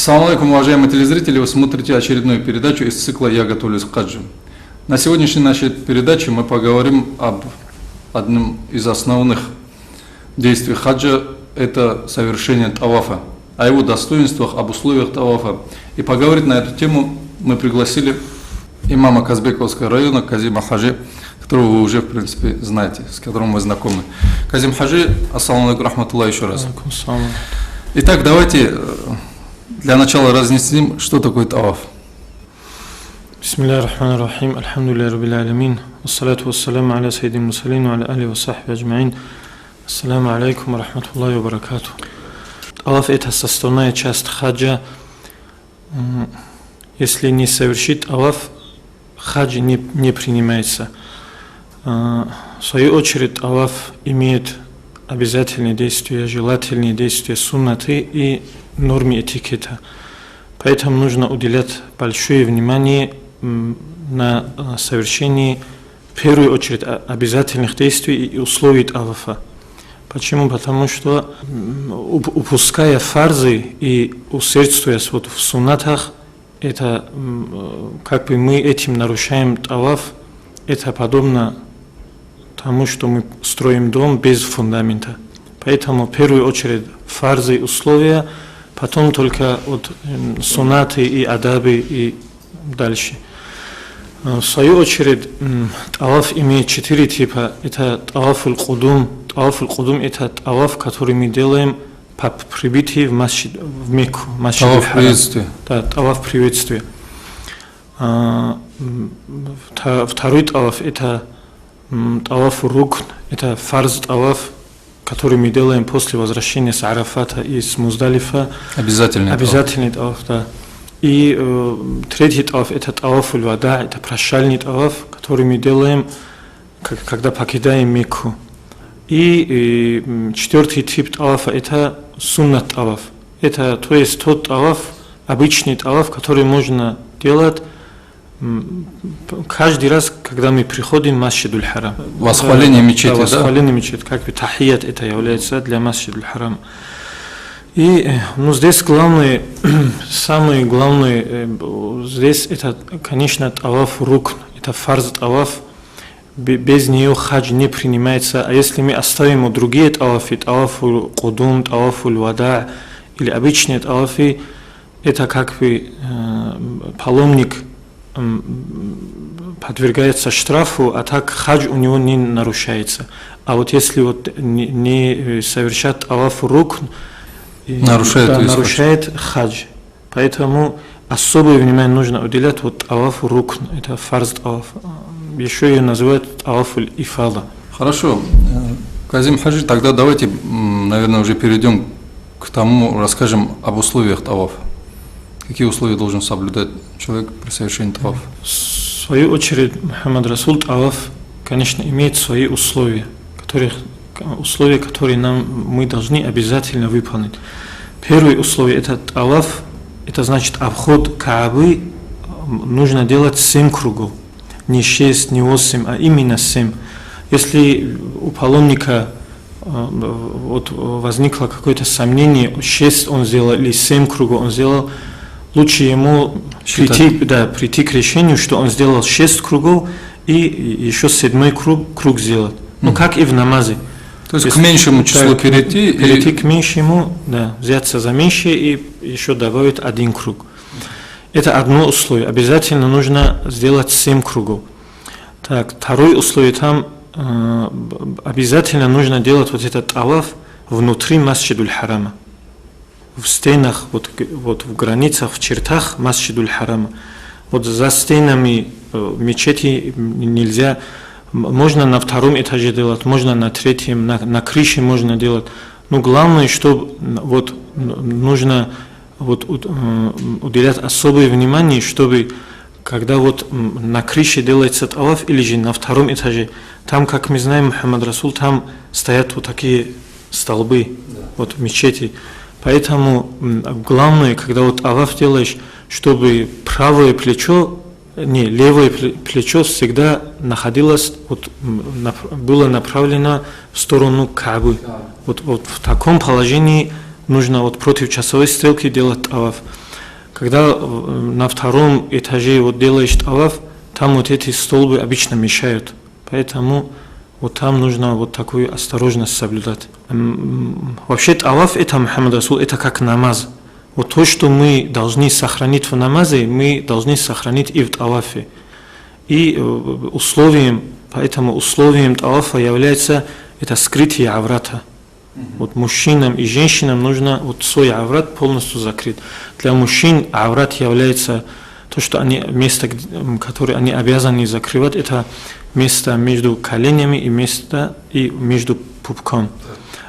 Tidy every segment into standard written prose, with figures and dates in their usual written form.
Ассаламу алейкум, уважаемые телезрители, вы смотрите очередную передачу из цикла «Я готовлюсь к хаджу». На сегодняшней нашей передаче мы поговорим об одном из основных действий хаджа – это совершение тавафа, о его достоинствах, об условиях тавафа. И поговорить на эту тему мы пригласили имама Казбековского района Казима Хаджи, которого вы уже, в принципе, знаете, с которым вы знакомы. Казим Хаджи, ассаламу алейкум, рахматуллах, еще раз. Итак, давайте для начала разъясним, что такое таваф. Бисмиллахи рахмани рахим, альхамдулиллахи раббил алямин, вассалату вассаламу аля саййидил мурсалин, ва аля алихи ва сахбихи аджмаин. Ассаламу алейкум ва рахматуллахи ва баракатух. Таваф – это составная часть хаджа. Если не совершит таваф, хадж не принимается. В свою очередь, таваф имеет обязательные действия, желательные действия, суннаты и нормы этикета. Поэтому нужно уделять большое внимание на совершении, в первую очередь, обязательных действий и условий тавафа. Почему? Потому что, упуская фарзы и усердствуясь в суннатах, это как бы мы этим нарушаем таваф, это подобно тому, что мы строим дом без фундамента. Поэтому в первую очередь фарзы и условия, потом только суннаты и адабы и дальше. В свою очередь таваф имеет 4 типа. Это таваф аль-кудум. Таваф аль-кудум – это таваф, который мы делаем по прибытии в Мекку. Таваф приветствия. Да, таваф приветствия. Второй таваф – это таваф рукн, это фарз таваф, который мы делаем после возвращения с Арафата и с Муздалифа. Обязательный таваф, да. И третий таваф – это таваф аль-вада, это прощальный таваф, который мы делаем, когда покидаем Мекку. И четвертый тип тавафа – это суннат таваф. Это, то есть, тот таваф, обычный таваф, который можно делать каждый раз, когда мы приходим в Масджид аль-Харам. Восхваление мечети, да? Восхваление мечети, как бы тахият это является для Масджид аль-Харам. И здесь самое главное, здесь это, конечно, таваф рукн, это фарз таваф. Без нее хадж не принимается. А если мы оставим другие тавафи, таваф аль-кудум, таваф аль-вада или обычные тавафи, это как бы паломник подвергается штрафу, а так хадж у него не нарушается. А если не совершат таваф рукн, нарушает хадж. Поэтому особое внимание нужно уделять таваф рукн, это фарз таваф. Еще ее называют таваф аль-ифада. Хорошо. Казим Хаджи, тогда давайте, наверное, уже перейдем к тому, расскажем об условиях тавафа. Какие условия должен соблюдать человек при совершении тавафа? В свою очередь, Мухаммад Расул, таваф, конечно, имеет свои условия, которые мы должны обязательно выполнить. Первое условие – это таваф, это значит обход Каабы нужно делать 7 кругов. Не 6, не 8, а именно 7. Если у паломника возникло какое-то сомнение, 6 он сделал или 7 кругов он сделал, лучше ему прийти к решению, что он сделал 6 кругов и еще 7 круг сделать. Как и в намазе. То есть к меньшему числу перейти к меньшему, взяться за меньшее и еще добавить 1 круг. Это одно условие. Обязательно нужно сделать 7 кругов. Так, второе условие, там обязательно нужно делать этот таваф внутри Масджид аль-Харама. В стенах, в границах, в чертах Масджид аль-Харама. За стенами мечети нельзя. Можно на 2-м этаже делать, можно на 3-м, на крыше можно делать. Но главное, что нужно уделять особое внимание, чтобы когда на крыше делается таваф или же на 2-м этаже, там, как мы знаем, Мухаммад Расул, там стоят такие столбы в мечети. Поэтому главное, когда таваф делаешь, чтобы правое плечо, левое плечо всегда находилось, было направлено в сторону Каабы. В таком положении нужно против часовой стрелки делать таваф. когда на втором этаже вот делаешь таваф, там вот эти столбы обычно мешают. Поэтому вот там нужно вот такую осторожность соблюдать. Вообще таваф это Мухаммад Расул, это как намаз. Вот то, что мы должны сохранить в намазе, мы должны сохранить и в тавафе. И поэтому условием тавафа является это скрытие аврата. Вот мужчинам и женщинам нужно вот свой аврат полностью закрыть. Для мужчин аврат является то, что место, которое они обязаны закрывать, это место между коленями и место и между пупком.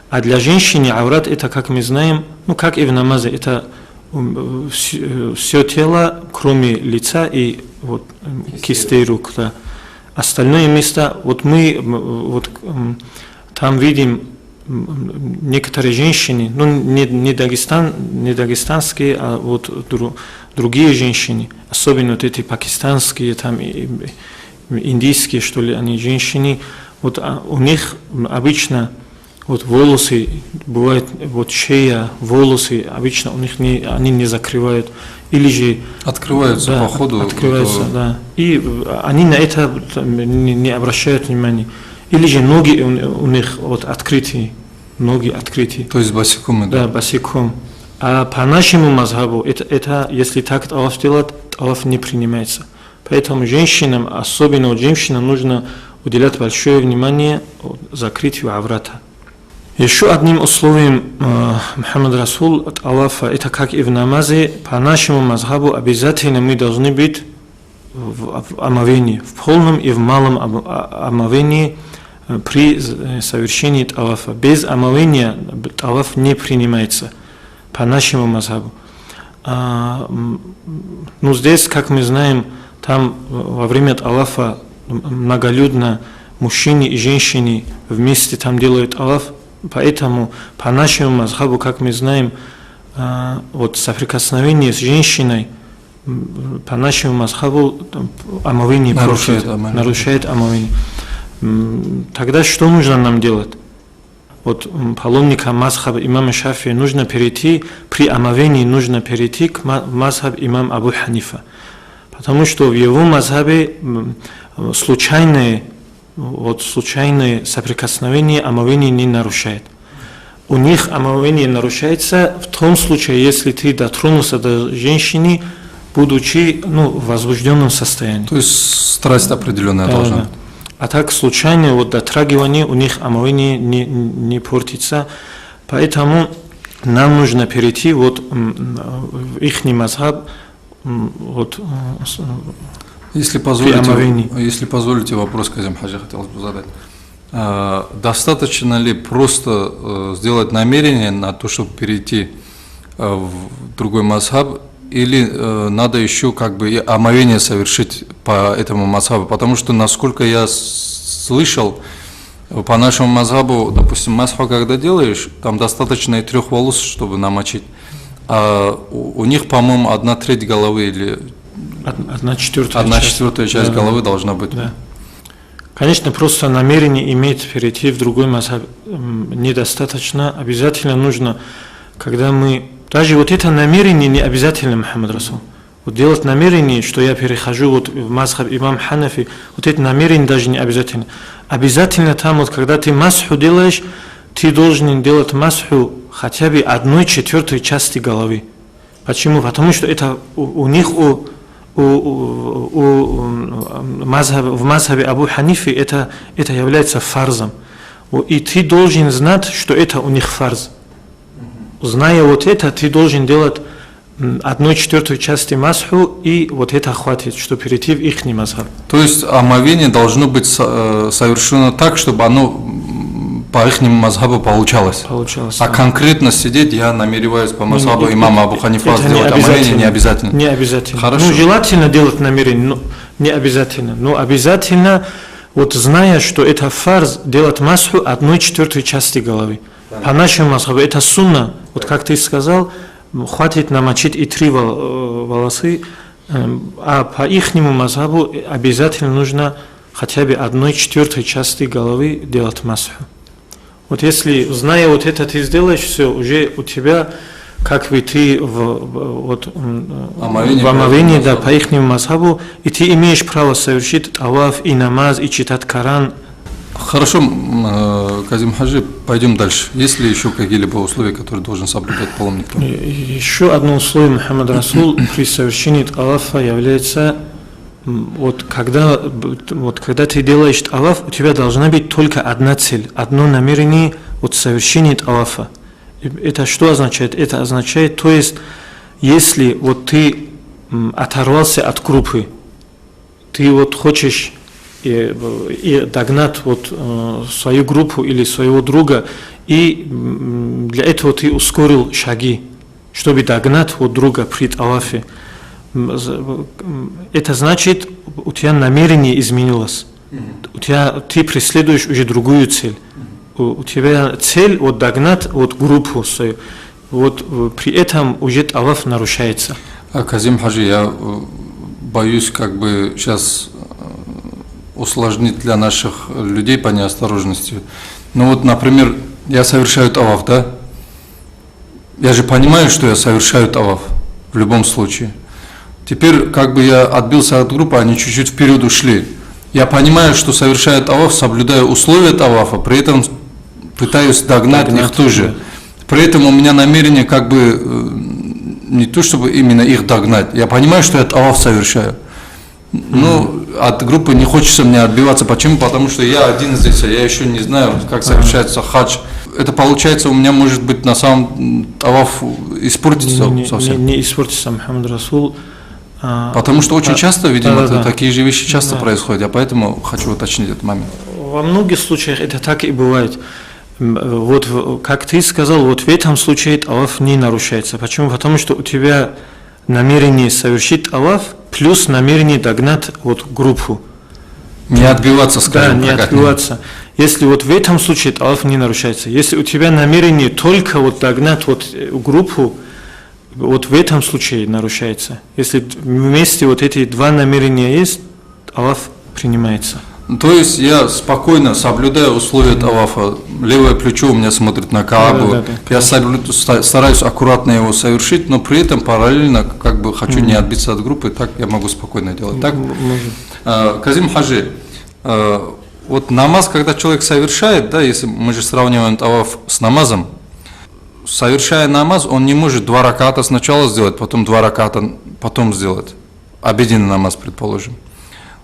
А для женщины аврат это, как мы знаем, ну как и в намазе, это все тело, кроме лица и вот кистей рук. Да. Остальное место, вот мы вот там видим некоторые женщины, ну не дагестанские, а вот другие женщины, особенно вот эти пакистанские, там индийские, что ли, они женщины, вот у них обычно вот волосы, бывает вот шея, волосы, обычно у них они не закрывают, или же открываются да, по ходу. Открываются, да. И они на это не обращают внимания. Или же ноги у них вот открытые, ноги открытые. То есть босиком. Да, босиком. А по нашему мазхабу, это если так таваф делать, таваф не принимается. Поэтому женщинам, особенно вот женщинам, нужно уделять большое внимание закрытию аврата. Еще одним условием Мухаммад Расул от Аллаха, это как и в намазе, по нашему мазхабу обязательно мы должны быть в омовении, в полном и в малом омовении при совершении тавафа. Без омовения таваф не принимается по нашему мазхабу. Ну здесь, как мы знаем, там во время тавафа многолюдно мужчины и женщины вместе там делают таваф. Поэтому по нашему мазхабу, как мы знаем, вот соприкосновение с женщиной по нашему мазхабу омовение нарушает омовение. Тогда что нужно нам делать? Вот паломника мазхаба имама Шафии нужно перейти, при омовении нужно перейти к мазхабу имама Абу Ханифа. Потому что в его мазхабе случайное соприкосновение омовение не нарушает. У них омовение нарушается в том случае, если ты дотронулся до женщины, будучи в возбужденном состоянии. То есть страсть определенная должна быть. А так случайное вот дотрагивание, у них омовение не портится. Поэтому нам нужно перейти вот в их мазхаб вот. Если позволите, вопрос Казим Хаджи хотелось бы задать. Достаточно ли просто сделать намерение на то, чтобы перейти в другой мазхаб, или надо еще как бы и омовение совершить по этому мазхабу? Потому что, насколько я слышал, по нашему мазхабу, допустим, масху когда делаешь, там достаточно и 3 волос, чтобы намочить. А у них, по-моему, 1/3 головы или 1/4 часть головы должна быть. Да. Конечно, просто намерение иметь перейти в другой мазхаб недостаточно. Обязательно нужно, когда мы... Даже вот это намерение не обязательно, Мухаммад Расул. Вот делать намерение, что я перехожу вот в мазхаб имам Ханафи, вот это намерение даже не обязательно. Обязательно там, вот когда ты масху делаешь, ты должен делать масху хотя бы 1/4 части головы. Почему? Потому что это у них, в мазхабе Абу Ханифи это является фарзом. И ты должен знать, что это у них фарз. Зная вот это, ты должен делать 1/4 части масху, и вот это хватит, чтобы перейти в их мазхаб. То есть омовение должно быть совершено так, чтобы оно по их мазхабу получалось. А конкретно сидеть, я намереваюсь по мазхабу имама Абу Ханифа сделать омовение, не обязательно. Не обязательно. Хорошо. Желательно делать намерение, но не обязательно. Но обязательно, вот зная, что это фарз, делать масху 1/4 части головы. По нашему мазхабу это сунна. Вот как ты сказал, хватит намочить и 3 волосы, а по ихнему мазхабу обязательно нужно хотя бы 1/4 части головы делать масху. Вот если, зная вот это, ты сделаешь все, уже у тебя как вы ты вот, Омовение в омовении, по да, мазхабу. по ихнему мазхабу, и ты имеешь право совершить таваф и намаз, и читать Коран. Хорошо, Казим Хаджи, пойдем дальше. Есть ли еще какие-либо условия, которые должен соблюдать паломник? Еще одно условие Мухаммад Расул при совершении тавафа является, вот когда ты делаешь таваф, у тебя должна быть только одна цель, одно намерение от совершения тавафа. Это что означает? Это означает, то есть, если вот ты оторвался от группы, ты вот хочешь и догнать вот свою группу или своего друга, и для этого ты ускорил шаги, чтобы догнать вот друга при тавафе. Это значит, у тебя намерение изменилось, ты преследуешь уже другую цель. У тебя цель вот догнать вот группу свою, вот при этом уже таваф нарушается. Казим Хаджи, я боюсь как бы сейчас усложнить для наших людей по неосторожности. Ну вот, например, я совершаю таваф, да? Я же понимаю, что я совершаю таваф в любом случае. Теперь как бы я отбился от группы, они чуть-чуть вперед ушли. Я понимаю, что совершаю таваф, соблюдаю условия тавафа, при этом пытаюсь догнать их тоже. При этом у меня намерение как бы не то, чтобы именно их догнать. Я понимаю, что я таваф совершаю. Ну, от группы не хочется мне отбиваться. Почему? Потому что я один здесь, а я еще не знаю, как совершается хадж. Это получается, у меня может быть на самом таваф испортится совсем. Не испортится, Мухаммад Расул. Потому что очень часто, видимо, такие же вещи часто происходят. Я поэтому хочу уточнить этот момент. Во многих случаях это так и бывает. Вот как ты сказал, вот в этом случае таваф не нарушается. Почему? Потому что у тебя намерение совершить таваф плюс намерение догнать вот группу. Не отбиваться, скажем. Да, не отбиваться. Если вот в этом случае таваф не нарушается. Если у тебя намерение только вот догнать вот группу, вот в этом случае нарушается. Если вместе вот эти два намерения есть, таваф принимается. То есть я спокойно соблюдаю условия тавафа. Левое плечо у меня смотрит на Каабу. Я стараюсь аккуратно его совершить, но при этом параллельно как бы хочу не отбиться от группы, так я могу спокойно делать. Так? Казим Хаджи, вот намаз, когда человек совершает, да, если мы же сравниваем таваф с намазом, совершая намаз, он не может 2 раката сначала сделать, потом 2 раката потом сделать. Обеденный намаз, предположим.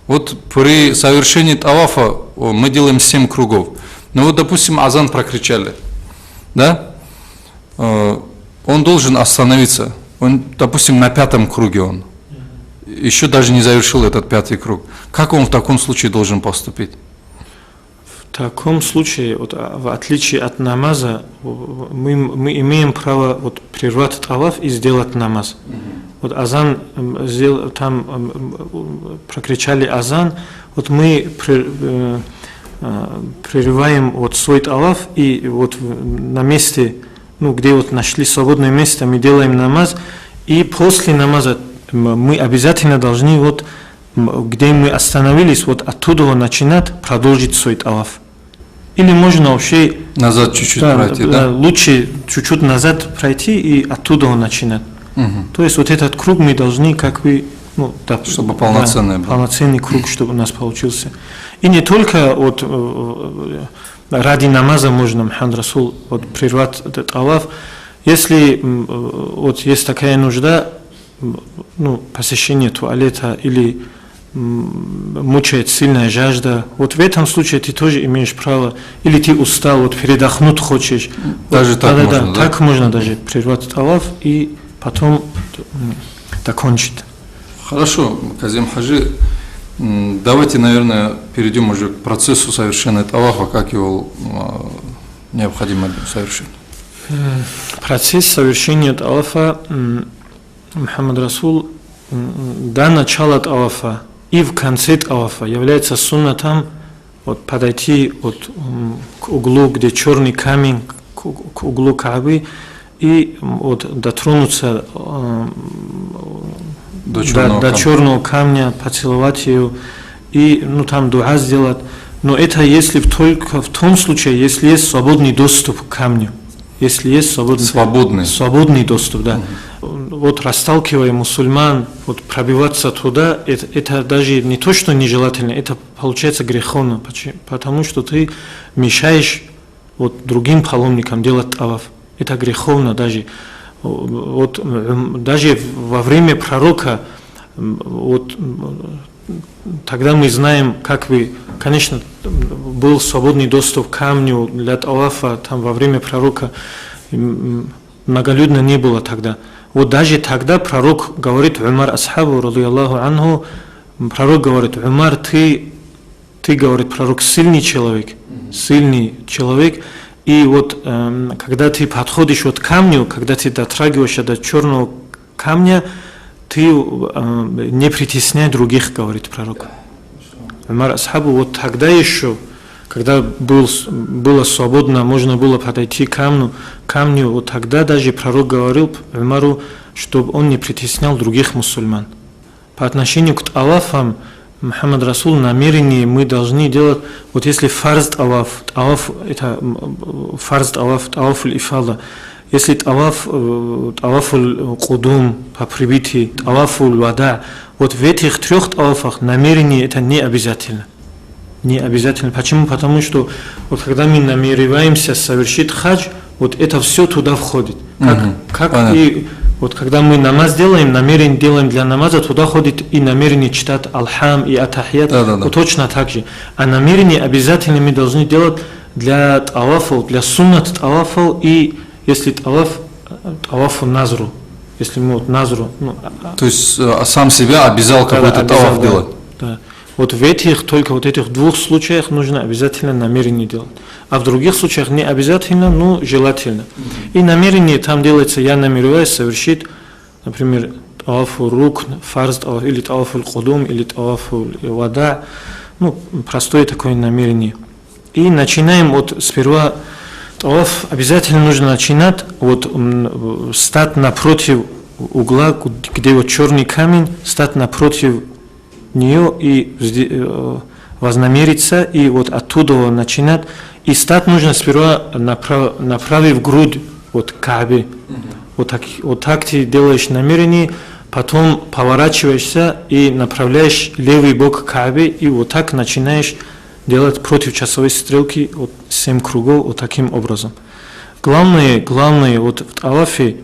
Вот при совершении тавафа мы делаем 7 кругов. Ну вот, допустим, азан прокричали, да? Он должен остановиться. Он, допустим, на 5-м круге он. Еще даже не завершил этот 5-й круг. Как он в таком случае должен поступить? В таком случае, вот, в отличие от намаза, мы имеем право вот, прервать таваф и сделать намаз. Вот азан, там прокричали азан, вот мы прерываем вот свой таваф и вот на месте, ну, где вот нашли свободное место, мы делаем намаз, и после намаза мы обязательно должны вот, где мы остановились, вот оттуда начинать продолжить свой таваф. Или можно вообще назад чуть-чуть пройти, да? Лучше чуть-чуть назад пройти и оттуда начинать. То есть вот этот круг мы должны, как вы, ну, да, чтобы полноценный был. Полноценный круг, чтобы у нас получился. И не только вот ради намаза можно, Мухаммад Расул, вот прервать этот таваф. Если вот есть такая нужда, ну, посещение туалета или мучает сильная жажда, вот в этом случае ты тоже имеешь право, или ты устал, вот передохнуть хочешь. Даже вот, так можно, да? Так можно даже прервать таваф и потом закончить. Хорошо, Казим Хаджи, давайте, наверное, перейдем уже к процессу совершения тавафа, как его необходимо совершить. Процесс совершения тавафа, Мухаммад Расул, до начала тавафа и в конце тавафа является суннатом вот, подойти вот, к углу, где черный камень, к углу Каабы, и вот, дотронуться до черного камня, поцеловать ее и ну, там дуа сделать. Но это если только в том случае, если есть свободный доступ к камню. если есть свободный доступ, да. Вот расталкивая мусульман, вот пробиваться туда, это даже не то, что нежелательно, это получается греховно, потому что ты мешаешь вот другим паломникам делать таваф. Это греховно даже. Вот, даже во время пророка, вот, тогда мы знаем, как вы, конечно, был свободный доступ к камню для тавафа, там во время пророка многолюдно не было тогда. Вот даже тогда пророк говорит Умар асхабу, радийаллаху анху, пророк говорит: Умар, ты говорит, пророк, сильный человек, и вот когда ты подходишь вот к камню, когда ты дотрагиваешься до черного камня, ты не притесняй других, говорит пророк. Умар асхабу, вот тогда еще, когда было свободно, можно было подойти к камню, вот тогда даже пророк говорил Умару, чтобы он не притеснял других мусульман. По отношению к тавафам, Мухаммад Расул, намерение мы должны делать, вот если фарз таваф это фарз таваф, тавафуль ифада, если тавафуль кудум по прибытии, тавафуль вада, вот в этих трех тавафах намерение это не обязательно. Не обязательно. Почему? Потому что вот когда мы намереваемся совершить хадж, вот это все туда входит. Как и вот когда мы намаз делаем, намерение делаем для намаза, туда входит и намерение читать алхам и атахият, вот точно так же. А намерение обязательно мы должны делать для тавафа, для суннат тавафа, и если тавафу назру, если мы вот назру. То есть сам себя обязал какой-то таваф делать. Да. Вот в только вот этих двух случаях нужно обязательно намерение делать. А в других случаях не обязательно, но желательно. И намерение там делается, я намереваюсь совершить, например, тавафу рук, фарз, или тавафу кудум, или тавафу вада, простое такое намерение. И начинаем вот сперва, таваф обязательно нужно начинать, вот стать напротив угла, где вот черный камень, стать напротив нее и вознамериться, и вот оттуда начинать. И стать нужно сперва направив грудь вот к Каабе. Вот так ты делаешь намерение, потом поворачиваешься и направляешь левый бок к Каабе, и вот так начинаешь делать против часовой стрелки вот 7 кругов вот таким образом. Главное вот в тавафе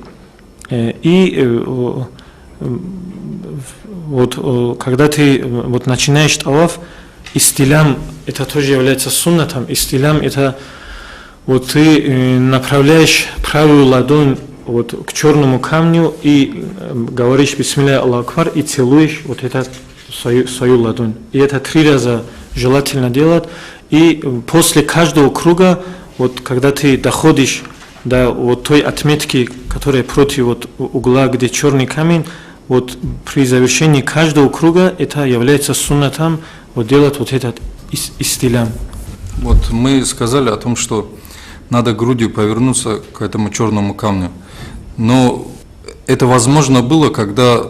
вот когда ты вот начинаешь таваф, истилям, это тоже является суннатом, истилям это вот ты направляешь правую ладонь вот к черному камню и говоришь бисмилля Аллаху акбар и целуешь вот это свою ладонь. И это 3 раза желательно делать. И после каждого круга, вот когда ты доходишь до вот той отметки, которая против вот угла, где черный камень, вот при завершении каждого круга это является суннатом, вот делать вот этот истилям. Вот мы сказали о том, что надо грудью повернуться к этому черному камню. Но это возможно было, когда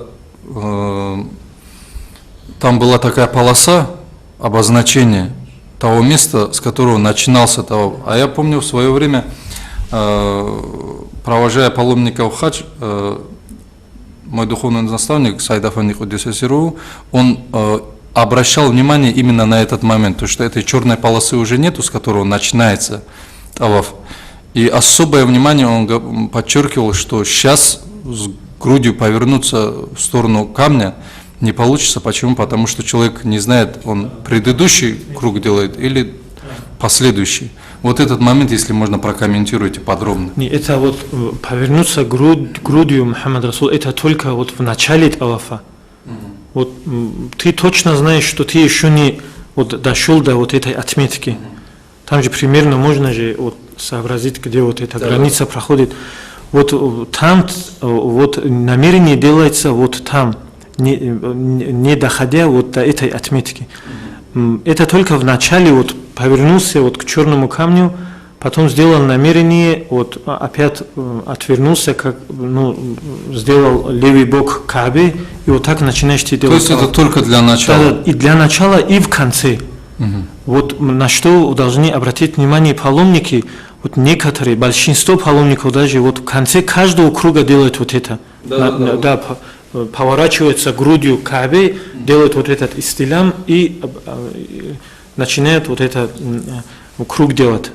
там была такая полоса обозначения того места, с которого начинался таваф. А я помню в свое время, провожая паломников в хадж, мой духовный наставник Саид Афанди Куддиса Сирруху, он обращал внимание именно на этот момент, то что этой черной полосы уже нету, с которого начинается таваф. И особое внимание он подчеркивал, что сейчас с грудью повернуться в сторону камня не получится. Почему? Потому что человек не знает, он предыдущий круг делает или последующий. Вот этот момент, если можно, прокомментируйте подробно. Это вот повернуться грудью, Мухаммад Расул, это только вот в начале тавафа. Вот ты точно знаешь, что ты еще не вот дошел до вот этой отметки. Там же примерно можно же вот сообразить, где вот эта граница проходит. Вот там вот намерение делается вот там, не доходя вот до этой отметки. Это только в начале вот повернулся вот к черному камню, потом сделал намерение, вот опять отвернулся, сделал левый бок к Каабе, и вот так начинаешь ты делать. То есть это только для начала? Да, и для начала, и в конце. Вот на что должны обратить внимание паломники, вот некоторые, большинство паломников даже вот в конце каждого круга делают вот это. Да, поворачиваются грудью к Каабе, делают вот этот истилям и начинают вот этот круг делать,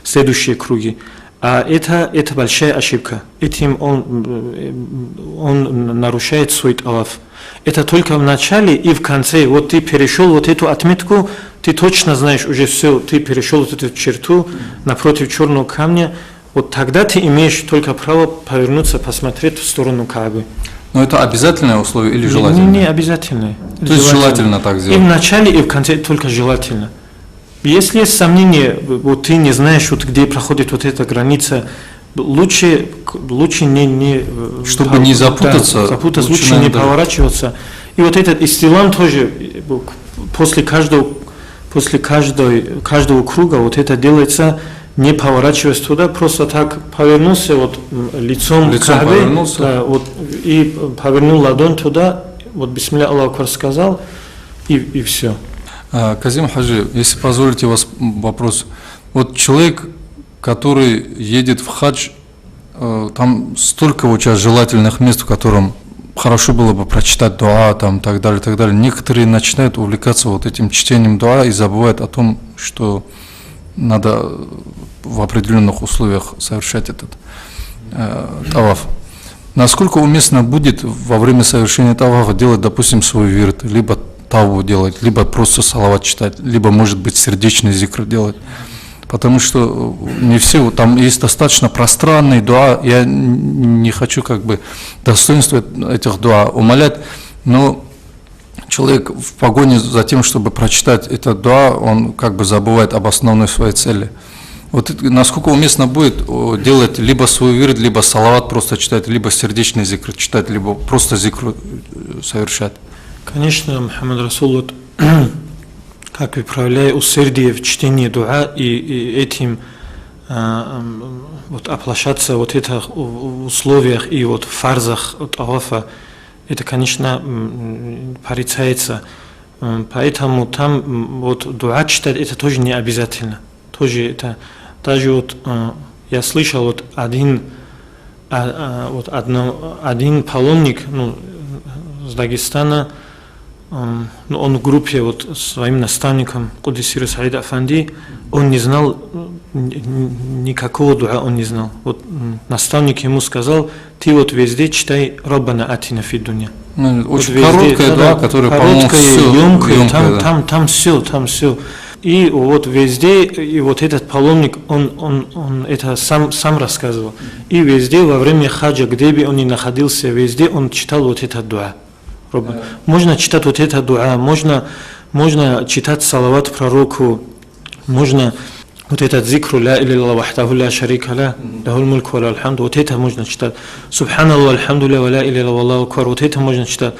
следующие круги. А это большая ошибка. Этим он нарушает свой таваф. Это только в начале и в конце. Вот ты перешел вот эту отметку, ты точно знаешь уже все, ты перешел вот эту черту напротив черного камня. Вот тогда ты имеешь только право повернуться, посмотреть в сторону Каабы. Но это обязательное условие или желательное? Не обязательное. То есть желательно так сделать? И в начале, и в конце только желательно. Если есть сомнения, вот ты не знаешь, вот где проходит вот эта граница, лучше не чтобы не запутаться, лучше не поворачиваться. И вот этот истилам тоже после каждого круга вот это делается, не поворачиваясь туда, просто так повернулся вот лицом к Каабе, да, вот, и повернул ладонь туда, вот бисмилля Аллаху акбар сказал, и все. Казим Хаджи, если позволите вас вопрос. Вот человек, который едет в хадж, там столько вот сейчас желательных мест, в котором хорошо было бы прочитать дуа, там, так далее, так далее. Некоторые начинают увлекаться вот этим чтением дуа и забывают о том, что надо в определенных условиях совершать этот таваф. Насколько уместно будет во время совершения тавафа делать, допустим, свой вирд, либо таву делать, либо просто салават читать, либо, может быть, сердечный зикр делать. Потому что не все, там есть достаточно пространный дуа, я не хочу как бы достоинство этих дуа умалять, но человек в погоне за тем, чтобы прочитать этот дуа, он как бы забывает об основной своей цели. Вот насколько уместно будет делать либо свой вирд, либо салават просто читать, либо сердечный зикр читать, либо просто зикр совершать. Конечно, Мухаммад Расул, вот, как бы проявляя усердие в чтении дуа и этим вот оплошаться вот этих условиях и вот фарзах от тавафа, это, конечно, порицается. Поэтому там вот дуа читать это тоже не обязательно. Тоже это даже вот я слышал вот один паломник, ну, с Дагестана, он в группе вот с своим наставником Куддисир Саид Афанди, он не знал никакого дуа, он не знал. Вот наставник ему сказал: ты вот везде читай Раббана атина фид дуня. Очень вот короткая дуа, которая, по-моему, емкая, там все. И вот везде, и вот этот паломник, он это сам рассказывал. И везде во время хаджа, где бы он ни находился, везде он читал вот этот дуа. Можно читать вот это дуа, можно читать салават пророку, можно вот этот зикру ла илля вахтаху ла шарика ла, лахул мульку ва лахул хамду, вот это можно читать. Субханаллах, альхамдулилля, ва ла илля валлаху акбар, вот это можно читать.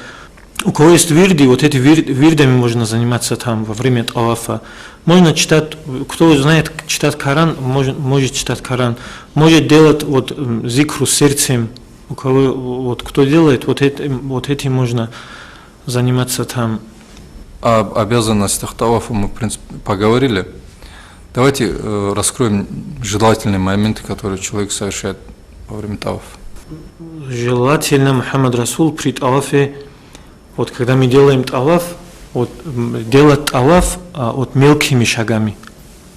У кого есть вирди, вот эти вирдами можно заниматься там во время тавафа. Можно читать, кто знает читать Коран, может читать Коран, может делать вот зикру сердцем. У кого вот кто делает, вот этим можно заниматься там. Об обязанностях тавафа мы, в принципе, поговорили. Давайте раскроем желательные моменты, которые человек совершает во время тавафа. Желательно, Мухаммад Расул, при тавафе, вот когда мы делаем таваф, вот делать таваф вот мелкими шагами.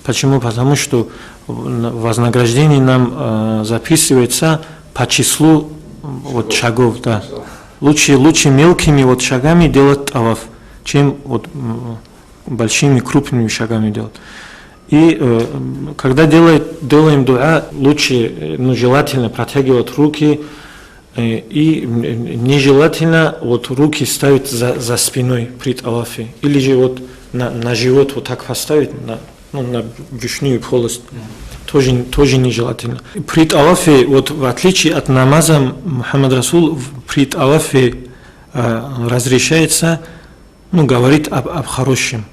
Почему? Потому что вознаграждение нам записывается по числу вот шагов, да. Лучше мелкими вот шагами делать таваф, чем вот большими крупными шагами делать. И когда делаем дуа, лучше, желательно протягивать руки, и нежелательно вот руки ставить за спиной при тавафе, или же вот на живот вот так поставить, на брюшную полость. Тоже нежелательно. При тавафе, вот в отличие от намаза, Мухаммад Расул при тавафе разрешается говорить об хорошем.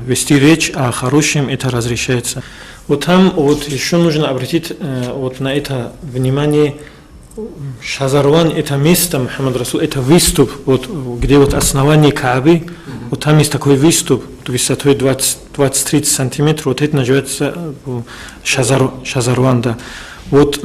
Вести речь о хорошем, это разрешается. Вот там вот еще нужно обратить вот на это внимание. Шазарван — это место, Мухаммад Расул, это выступ, вот, где вот основание Каабы, вот там есть такой выступ, высотой 20-30 сантиметров, вот это называется шазарван, да. Вот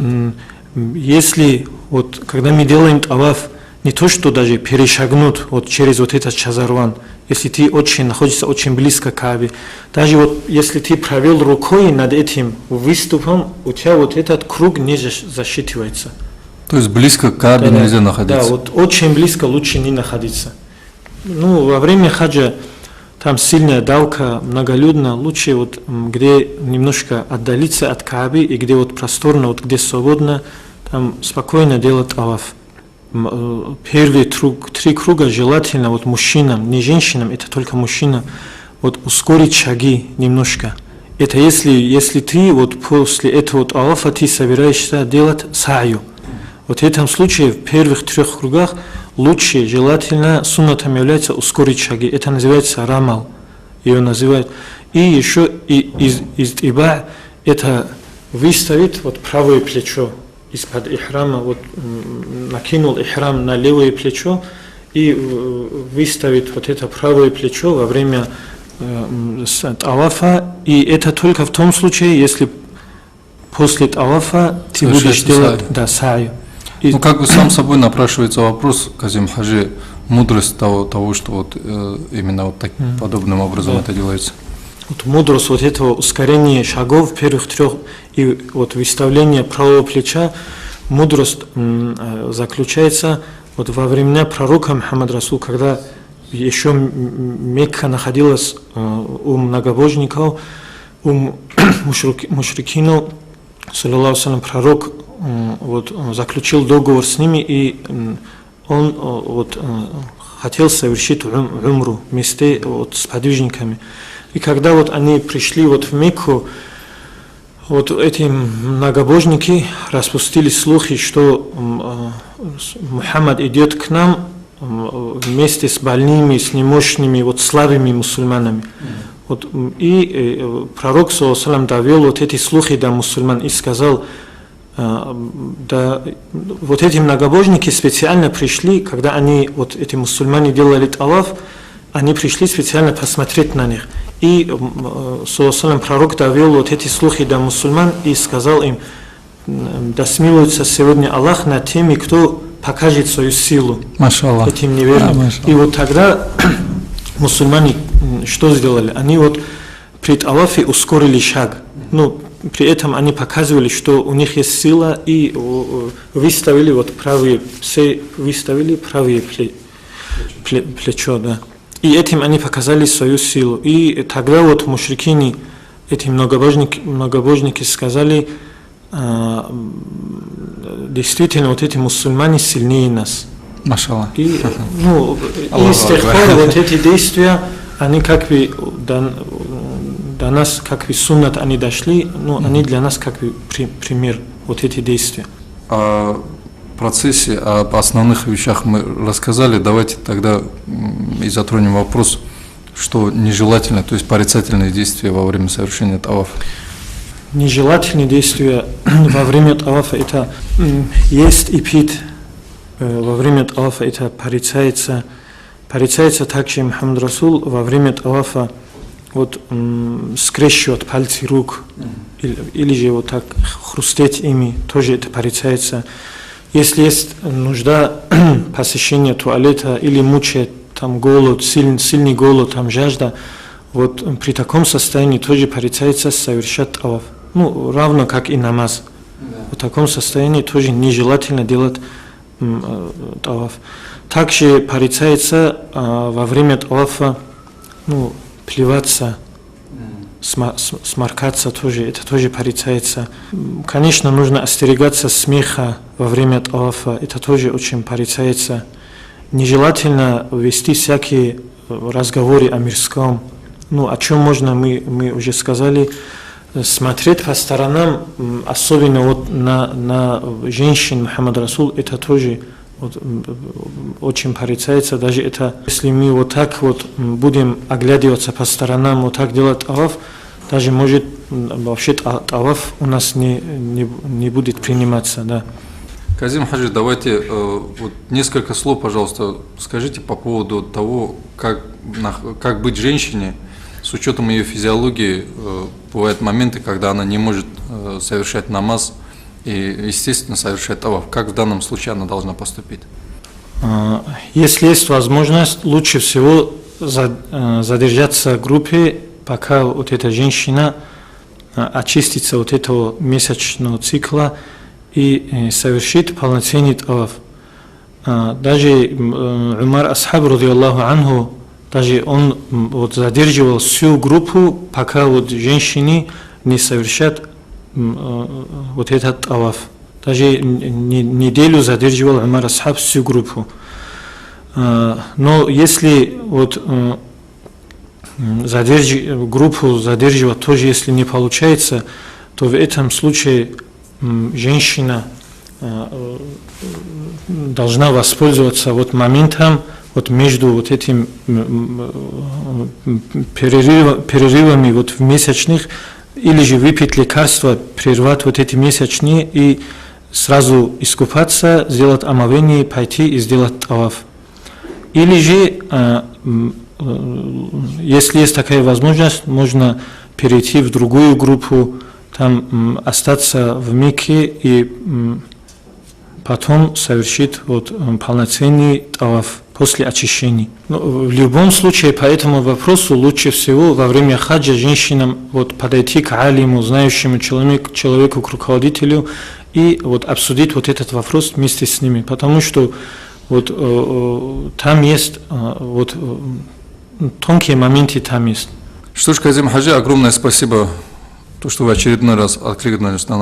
если, вот, когда мы делаем таваф, не то, что даже перешагнут вот через вот этот шазарван, если ты находишься очень близко к Каабе, даже вот если ты провел рукой над этим выступом, у тебя вот этот круг не засчитывается. То есть близко к Каабе нельзя находиться? Да, вот очень близко лучше не находиться. Ну, во время хаджа там сильная давка, многолюдно, лучше вот где немножко отдалиться от Каабы и где вот просторно, вот где свободно, там спокойно делать таваф. Первые 3 круга желательно вот мужчинам, не женщинам, это только мужчинам, вот ускорить шаги немножко. Это если ты вот после этого тавафа ты собираешься делать саю. Вот в этом случае в первых 3 кругах лучше, желательно, суннатом является ускорить шаги. Это называется рамал, ее называют. И еще из иба это выставить вот правое плечо из-под ихрама, вот накинул ихрам на левое плечо и выставить вот это правое плечо во время тавафа. И это только в том случае, если после тавафа ты будешь делать саю. Ну, как бы сам собой напрашивается вопрос, Казим Хаджи, мудрость того, что вот именно вот так, подобным образом это делается. Вот мудрость вот этого ускорения шагов первых 3 и вот выставление правого плеча, мудрость заключается вот во времена пророка Мухаммада Расул, когда еще Мекка находилась у многобожников, у мушрикинов, саллаллаху алейхи, пророк вот заключил договор с ними, и он вот хотел совершить умру вместе вот с подвижниками. И когда вот они пришли вот в Мекку, вот эти многобожники распустили слухи, что Мухаммад идет к нам вместе с больными, с немощными, вот слабыми мусульманами. Вот, и пророк саллаллаху алейхи довел вот эти слухи до мусульман и сказал, да, вот эти многобожники специально пришли, когда они, вот эти мусульмане делали таваф, они пришли специально посмотреть на них. И пророк довел вот эти слухи до мусульман и сказал им, да смилуется сегодня Аллах над теми, кто покажет свою силу этим неверным. И вот тогда мусульмане что сделали? Они вот при тавафе ускорили шаг. Ну, при этом они показывали, что у них есть сила, и выставили вот правые плечо, да. И этим они показали свою силу. И тогда вот мушрикини, эти многобожники сказали, действительно, вот эти мусульмане сильнее нас. Машаллах. И с тех пор вот эти действия, они как бы до нас, как бы суннат, они дошли, но они для нас как бы пример, вот эти действия. О процессе, об основных вещах мы рассказали. Давайте тогда и затронем вопрос, что нежелательно, то есть порицательные действия во время совершения тавафа. Нежелательные действия во время тавафа — это есть и пить. Во время тавафа это порицается. Порицается также Мухаммад Расул во время тавафа вот скрещивать пальцы рук или же вот так хрустеть ими, тоже это порицается. Если есть нужда посещения туалета или мучает там голод, сильный голод, там жажда, вот при таком состоянии тоже порицается совершать таваф. Ну, равно как и намаз. В таком состоянии тоже нежелательно делать таваф. Также порицается во время тавафа, плеваться, сморкаться тоже, это тоже порицается. Конечно, нужно остерегаться смеха во время тавафа, это тоже очень порицается. Нежелательно вести всякие разговоры о мирском. О чем можно, мы уже сказали. Смотреть по сторонам, особенно вот на женщин Мухаммад Расул, это тоже вот, очень порицается. Даже это, если мы вот так вот будем оглядываться по сторонам, вот так делать таваф, даже может вообще таваф у нас не будет приниматься, да. Казим Хаджи, давайте вот несколько слов, пожалуйста, скажите по поводу того, как быть женщине, С учетом ее физиологии бывают моменты, когда она не может совершать намаз и, естественно, совершать таваф. Как в данном случае она должна поступить? Если есть возможность, лучше всего задержаться в группе, пока вот эта женщина очистится от этого месячного цикла и совершит полноценный таваф. Даже Умар Асхаб, радиаллаху анху, даже он вот задерживал всю группу, пока вот женщины не совершат вот этот таваф. Даже неделю задерживал Умар Асхаб всю группу. Но если вот группу задерживать тоже, если не получается, то в этом случае женщина должна воспользоваться вот моментом вот между вот этим перерывами вот в месячных, или же выпить лекарства, прервать вот эти месячные и сразу искупаться, сделать омовение, пойти и сделать таваф. Или же, если есть такая возможность, можно перейти в другую группу, там остаться в Мекке и потом совершить вот полноценный таваф после очищения. Но в любом случае, по этому вопросу лучше всего во время хаджа женщинам вот подойти к алиму, знающему человеку, к руководителю, и вот обсудить вот этот вопрос вместе с ними, потому что вот там есть вот тонкие моменты, там есть. Что ж, Казим Хаджи, огромное спасибо, то, что вы очередной раз откликнулись на